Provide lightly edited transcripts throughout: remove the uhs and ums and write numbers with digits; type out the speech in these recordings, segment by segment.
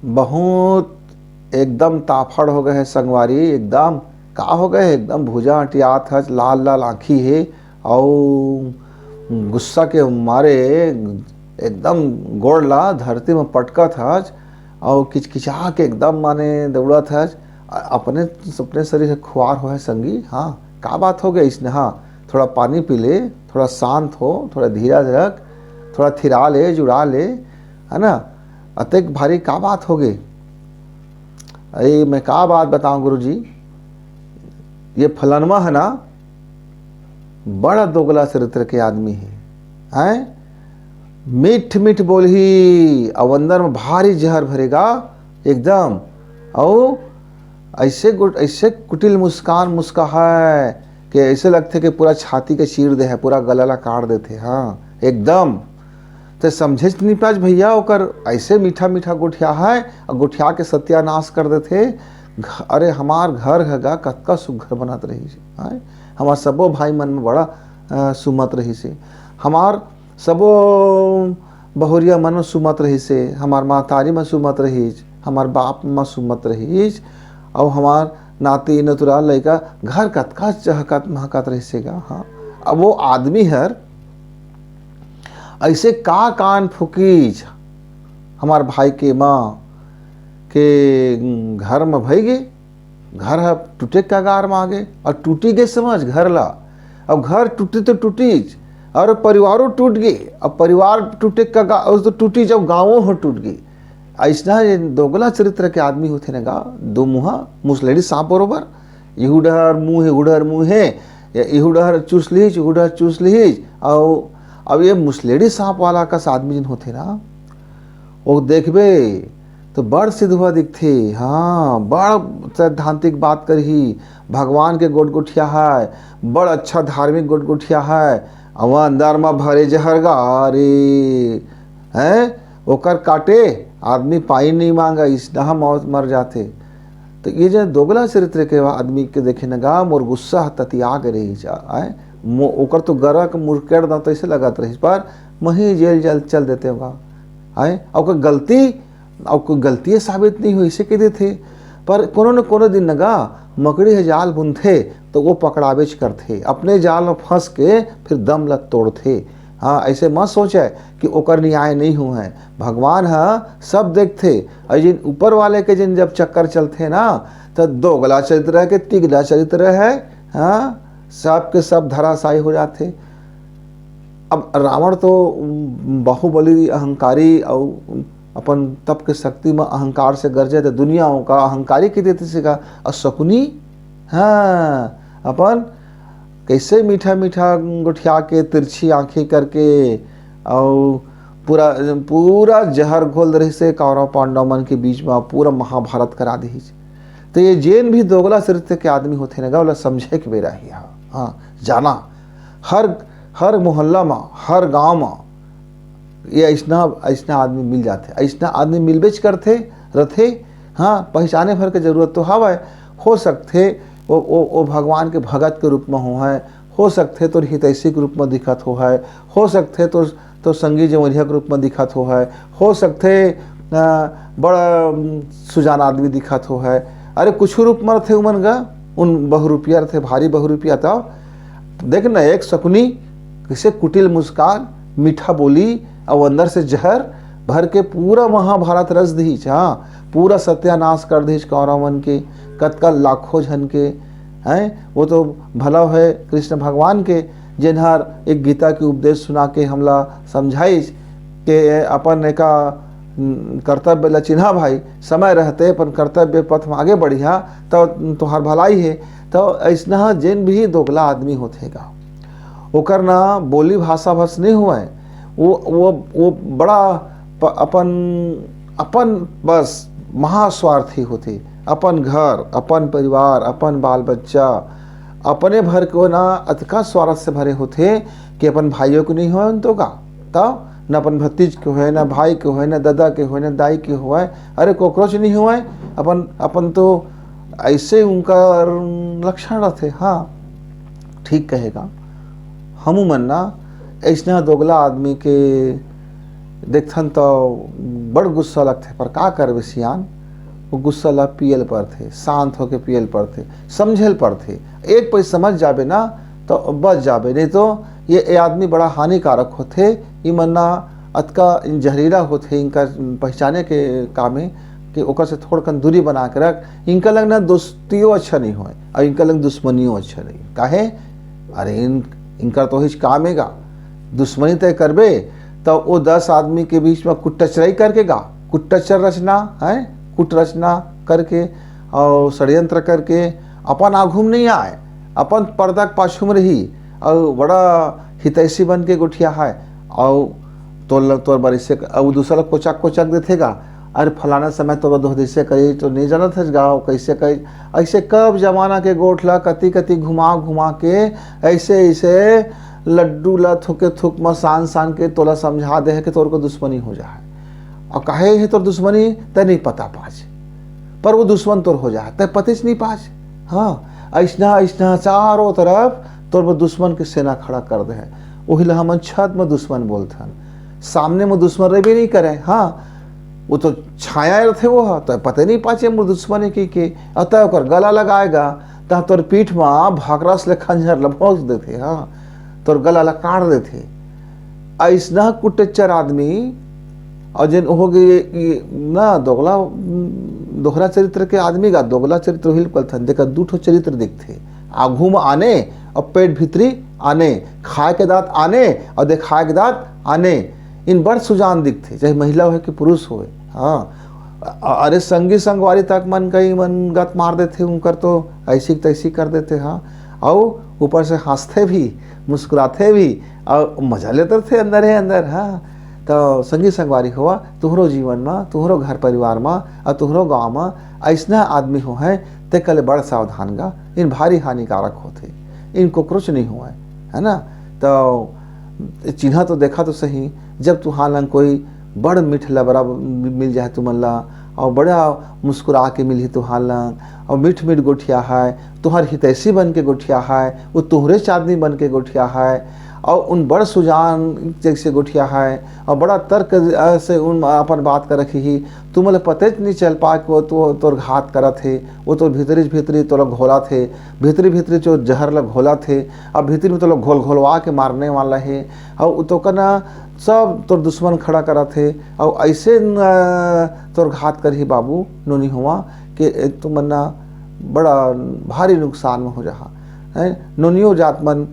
बहुत एकदम ताफड़ हो गए है संगवारी, एकदम का हो गए, एकदम भुजा हटियात हच, लाल लाल आँखी है और गुस्सा के मारे एकदम गोड़ ला धरती में पटकत हच और किचकिचा के एकदम माने दौड़त हच। अपने अपने शरीर से खुआर हो है संगी। हाँ का बात हो गई इसने, हाँ थोड़ा पानी पी ले, थोड़ा शांत हो, थोड़ा धीरज रख, थोड़ा थिरा ले, जुड़ा ले, है ना। अतक भारी का बात हो गई। अरे मैं का बात बताऊं गुरुजी, ये फलनवा है ना बड़ा दोगला चरित्र के आदमी हैं। मीठ मीठ बोलही और अंदर में भारी जहर भरेगा एकदम, और ऐसे कुटिल मुस्कान मुस्का है कि ऐसे लगते कि पूरा छाती के चीर दे है, पूरा गला काट देते। हाँ एकदम तो समझे नहीं पाज भैया, ओकर ऐसे मीठा मीठा गुठिया है और गुठिया के सत्यानाश कर देते। अरे हमार घर हैगा कतका सुघर बनत रही है, हमार सबो भाई मन में बड़ा सुमत रही से, हमार सबो बहुरिया मन में सुमत रही से, हमार महतारी में सुमत रही, हमार बाप में सुमत रही, और हमार नाती नतुरा लड़का घर कतका चहकत महकत रही सेगा। हाँ अब वो आदमी हर ऐसे का कान फुकीज हमार भाई के माँ के घर में भई गे, घर है टूटे कगार में आ गए और टूटी गए समझ घर ला। अब घर टूटी तो टूटी और परिवारों टूट गए, अब परिवार टूटे कगार तो टूटी, जब गाँवों हो टूट गई। ऐसा दोगला चरित्र के आदमी होते ना गा, दो मुहा मुसलेडी सांप बरोबर, इहुडहर मुँह है उडहर मुँह है, इहुडहर चूस लीज उडहर चूस लीज। और अब ये मुसलेडी सांप वाला का आदमी जिन होते ना, वो देखबे तो बड़ सिद्धवा दिखते। हाँ बड़ सैद्धांतिक बात करही, भगवान के गोटगुठिया है, बड़ अच्छा धार्मिक गोटगुठिया है, और अंदर में भरे जहरगा रे हैं, ओकर काटे आदमी पाई नहीं मांगा, इसना मौत मर जाते। तो ये जो दोगला चरित्र के आदमी के देखे नगा, मोर गुस्सा ततिया के रही जाए, ओकर तो गरा के मुरकेड़ दा तो ऐसे लगत रही, पर मही जेल जल चल देते होगा है। और कोई गलती साबित नहीं हुई इसे कह देते, पर कोनो न कोनो दिन नगा मकड़ी है जाल बुनथे तो वो पकड़ावेच करते, अपने जाल में फंस के फिर दम लत तोड़ते। हाँ ऐसे मत सोचे कि ओकर न्याय नहीं हुआ है, भगवान है सब देखते। और जिन ऊपर वाले के जिन जब चक्कर चलते ना, तो दोगला चरित्र है कि तिगला चरित्र है, हाँ सब के सब धराशायी हो जाते। अब रावण तो बाहुबली अहंकारी और अपन तप के शक्ति में अहंकार से गरजे, तो दुनियाओं का अहंकारी की देते से का। और शकुनी हाँ अपन कैसे मीठा मीठा गुठिया के तिरछी आंखें करके और पूरा पूरा जहर घोल रही से कौरव पांडव मन के बीच में पूरा महाभारत करा दी। तो ये जैन भी दोगला चरित्र के आदमी होते ना, बोला समझे के बेरा ही। हाँ जाना हर मोहल्ला में हर गांव में ये ऐसा आदमी मिल जाते, ऐसा आदमी मिलबेच करते रथे। हाँ पहचाने भर के जरूरत तो हवा हो सकते वो भगवान के भगत के रूप में हो सकते तो हितैषी के रूप में दिखत हो सकते तो संगी जमरिया के रूप में दिखत हो सकते बड़ा सुजान आदमी दिखत है। अरे कुछ रूप में थे उमन गा, उन बहुरूपिया थे, भारी बहुरूपिया था। देख ना एक शकुनी किसे कुटिल मुस्कान मीठा बोली और अंदर से जहर भर के पूरा महाभारत रस दी। हाँ पूरा सत्यानाश कर दी कौरवन के, कतका लाखों जन के हैं। वो तो भला है कृष्ण भगवान के, जिन्हार एक गीता की उपदेश सुना के हमला समझाई कि अपन का कर्तव्य ल चिन्हा भाई, समय रहते अपन कर्तव्य पथ में आगे बढ़िया तो तुहार भलाई है। तो ऐसा जिन भी दोगला आदमी होतेगा ओकर ना बोली भाषा भस नहीं हुआ है, वो बड़ा अपन बस महास्वार्थी होते। अपन घर अपन परिवार अपन बाल बच्चा अपने भर को ना अतका स्वार्थ से भरे होते कि अपन भाइयों को नहीं हो तो का, तब न अपन भतीज के हो, न भाई के हो, न दादा के हो, न दाई के हो, अरे कॉकरोच नहीं हुआ है। अपन तो ऐसे उनका लक्षण रहते। हाँ ठीक कहेगा, हम मन्ना ऐसा दोगला आदमी के देखथन तो बड़ गुस्सा लगथे, पर का करबे सियान, वो गुस्सा ला पियल पड़थे, शांत होके पियल पड़थे, समझेल पड़थे। एक पै समझ जाबे ना तो बच जाबे, नहीं तो ये आदमी बड़ा हानिकारक होथे। ई मन्ना अतका जहरीला होथे, इनका पहचाने के कामे कि ओकर से थोड़ कन दूरी बना के रख। इनका लग ना दोस्तियों अच्छा नहीं होए और इनका लग दुश्मनियों अच्छा नहीं। काहे? अरे इनका तो हिच कामेगा, दुश्मनी तय करबे तो वो 10 आदमी के बीच में कुटचराई करके गा, कुटचर रचना है, कुट रचना करके और षड्यंत्र करके अपन आघूम नहीं आए, अपन पर्दा के पाछू में रही और बड़ा हितैषी बन के गोठिया है और तोर बारी से दूसरा कोचक कोचक देथेगा, अरे फलाना समय तो वह जैसे कही तो नहीं जानत है गाँव कैसे कही। ऐसे कब जमाना के गोठला कति कति घुमा घुमा के ऐसे ऐसे लड्डू ला थुके थुक में सान सान के तोला समझा दे है कि तोर को दुश्मनी हो जाए। और कहे है तोर दुश्मनी तय नहीं पता पाज, पर वो दुश्मन तोर हो जाए तय पतिस नहीं पाज। हाँ, ऐसना ऐसना चारों तरफ तोर वो दुश्मन के सेना खड़ा कर दे है। वही ला हमन छत में दुश्मन बोलथन, सामने में दुश्मन रह भी नहीं करे। हाँ, वो तो छाया रहते वो तो पता नहीं पाचे मोर दुश्मन की के अतः ओकर गला लगाएगा तो तोर पीठ में भाकरस ले खंजर लभोस देते। हाँ, तोर गला ला काट देते। ऐसना कुटच्चर आदमी और जिन हो गए ना दोहरा चरित्र के आदमी का दोगला चरित्र हिल कलथन। देखा दूठो चरित्र दिखते, आघू में आने और पेट भीतरी आने, खाए के दांत आने और देखाए के दांत आने। इन बड़ सुजान दिखते, चाहे महिला हो कि पुरुष हो। हाँ, अरे संगी संगवारी तक मन कई मन गत मार देते, उनकर तो ऐसी तैसी कर देते। हाँ, और ऊपर से हंसते भी, मुस्कुराते भी और मजा लेते थे अंदर है अंदर। हाँ, तो संगी संगवारी हुआ तुहरो जीवन में, तुहरो घर परिवार में और तुहरो गाँव में ऐसा आदमी हो है ते कल बड़ सावधान गा। इन भारी हानिकारक होते, इनको कुछ नहीं हुआ है ना। तो चिन्हा तो देखा तो सही, जब तुहार लंग कोई बड़ मीठ लबरा मिल जाए तुमन ला और बड़ा मुस्कुरा के मिली तुहार लंग और मीठ मीठ गोठिया है, तुहार हितैषी बन के गोठिया है, वो तुहरे चादनी बन के गोठिया है और उन बड़ सुजान जैसे गोठिया है और बड़ा तर्क से उन अपन बात कर रखी ही। तुमले पते नहीं चल पा कि वो तो तोर घात करा थे, वो तो भीतरी भीतरी तोला घोला थे, भीतरी भीतरी जो जहर लग घोला थे अब भीतरी में तो लोग घोल घोलवा के मारने वाला है। और तो कना सब तोर दुश्मन खड़ा करा थे और ऐसे तोर घात कर ही बाबू नोनी हुआ कि तुम मन्ना बड़ा भारी नुकसान में हो रहा है। नोनियो जातमन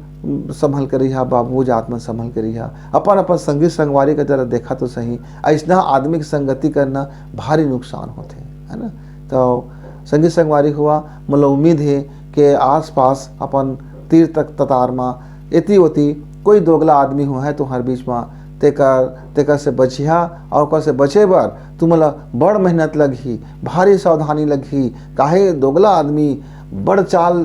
संभल कर रहा, बाबू जातमन संभल कर रहा, अपन अपन संगी संगवारी का जरा देखा तो सही। ऐसा आदमी की संगति करना भारी नुकसान होते है ना। तो संगी संगवारी हुआ मतलब उम्मीद है कि आस पास अपन तीर तक ततार में एती ओती कोई दोगला आदमी हो है तो हर बीच में तेकर से बचिया और ओकर से बचे बर तुमला बड़ मेहनत लगी, भारी सावधानी लगी। काहे दोगला आदमी बड़ चाल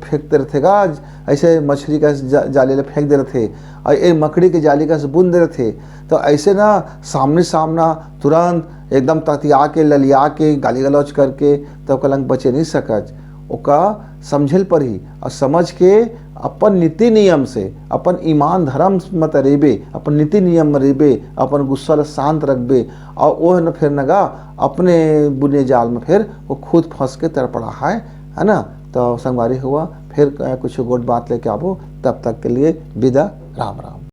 फेंकते रहते गा, ऐसे मछली का जाली ले फेंक दे रहे थे और एक मकड़ी के जाली का से बुन दे रहे थे। तो ऐसे ना सामने सामना तुरंत एकदम ततिया के ललिया के गाली गलौज करके तो कलंग बचे नहीं सकज। ओका समझल पर ही और समझ के अपन नीति नियम से, अपन ईमान धर्म मत रेबे, अपन नीति नियम में रेबे, अपन गुस्सा ला शांत रखबे और वो न फिर नगा अपने बुने जाल में फिर वो खुद फंस के तड़पड़ा है ना। तो संगवारी हुआ फिर कुछ गोट बात लेके आबो, तब तक के लिए विदा, राम राम।